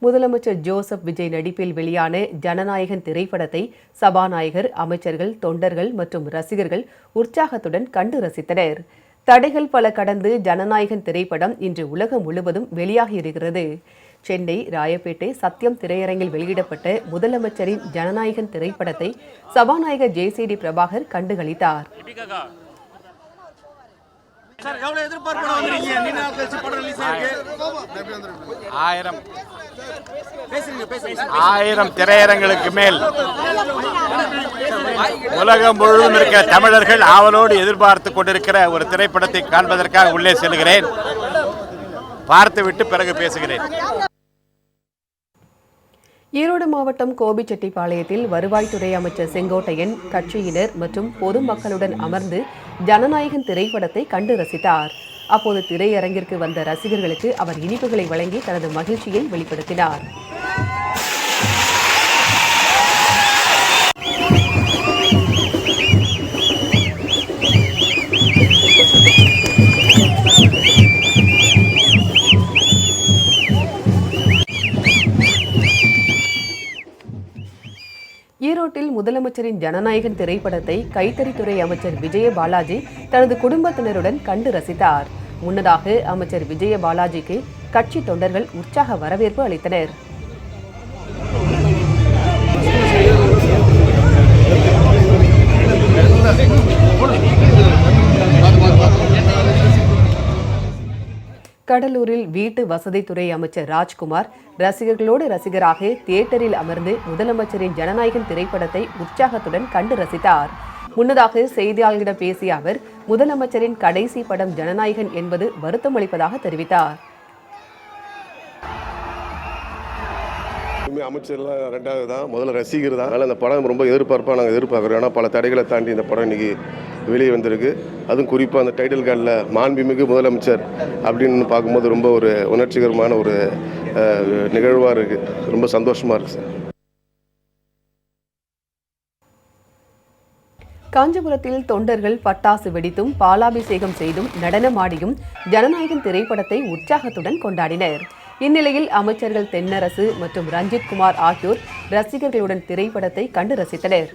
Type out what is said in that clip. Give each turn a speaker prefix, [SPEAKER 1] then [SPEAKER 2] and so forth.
[SPEAKER 1] முதலமைச்சர் ஜோசப் விஜய் நடிப்பில் வெளியான ஜனநாயகன் திரைப்படத்தை சபாநாயகர், அமைச்சர்கள், தொண்டர்கள் மற்றும் ரசிகர்கள் உற்சாகத்துடன் கண்டு ரசித்தனர். தடைகள் பல கடந்து ஜனநாயகன் திரைப்படம் இன்று உலகம் முழுவதும் வெளியாகியிருக்கிறது. சென்னை ராயப்பேட்டை சத்யம் திரையரங்கில் வெளியிடப்பட்ட முதலமைச்சரின் ஜனநாயகன் திரைப்படத்தை சபாநாயகர் ஜே.சி.டி. பிரபாகர் கண்டுகளித்தார்.
[SPEAKER 2] ஆயிரம் திரையரங்களுக்கு மேல் உலகம் முழுவதும் இருக்க தமிழர்கள் ஆவலோடு எதிர்பார்த்து கொண்டிருக்கிற ஒரு திரைப்படத்தை காண்பதற்காக உள்ளே செல்கிறேன். பார்த்துவிட்டு பிறகு பேசுகிறேன்.
[SPEAKER 1] ஈரோடு மாவட்டம் கோபிச்செட்டிப்பாளையத்தில் வருவாய்த்துறை அமைச்சர் செங்கோட்டையன் கட்சியினர் மற்றும் பொதுமக்களுடன் அமர்ந்து ஜனநாயகன் திரைப்படத்தை கண்டு ரசித்தார். அப்போது திரையரங்கிற்கு வந்த ரசிகர்களுக்கு அவர் இனிப்புகளை வழங்கி தனது மகிழ்ச்சியை வெளிப்படுத்தினார். ஈரோட்டில் முதலமைச்சரின் ஜனநாயகன் திரைப்படத்தை கைத்தறித்துறை அமைச்சர் விஜயபாலாஜி தனது குடும்பத்தினருடன் கண்டு ரசித்தார். முன்னதாக அமைச்சர் விஜயபாலாஜிக்கு கட்சி தொண்டர்கள் உற்சாக வரவேற்பு அளித்தனர். கடலூரில் வீட்டு வசதித்துறை அமைச்சர் ராஜ்குமார் ரசிகர்களோடு ரசிகராக தியேட்டரில் அமர்ந்து முதலமைச்சரின் ஜனநாயகன் திரைப்படத்தை உற்சாகத்துடன் கண்டு ரசித்தார். முன்னதாக செய்தியாளர்களிடம் பேசிய அவர் முதலமைச்சரின் கடைசி படம் ஜனநாயகன் என்பது வருத்தமளிப்பதாக தெரிவித்தார்.
[SPEAKER 3] அமைச்சர்லாம் ரெண்டாவது தான், முதல்ல ரசிகர் தான். அதனால் அந்த படம் ரொம்ப எதிர்பார்ப்பாக நாங்கள் எதிர்பார்க்குறோம். ஏன்னா பல தடைகளை தாண்டி இந்த படம் இன்றைக்கி வெளியே வந்திருக்கு. அதுவும் குறிப்பாக அந்த டைட்டில் கார்டில் மாண்புமிகு முதலமைச்சர் அப்படின்னு பார்க்கும்போது ரொம்ப ஒரு உணர்ச்சிகரமான ஒரு நிகழ்வாக இருக்குது. ரொம்ப சந்தோஷமாக இருக்குது சார்.
[SPEAKER 1] காஞ்சிபுரத்தில் தொண்டர்கள் பட்டாசு வெடித்தும் பாலாபிஷேகம் செய்தும் நடனமாடியும் ஜனநாயகன் திரைப்படத்தை உற்சாகத்துடன் கொண்டாடினர். இந்நிலையில் அமைச்சர்கள் தென்னரசு மற்றும் ரஞ்சித் குமார் ஆகியோர் ரசிகர்களுடன் திரைப்படத்தை கண்டு ரசித்தனர்.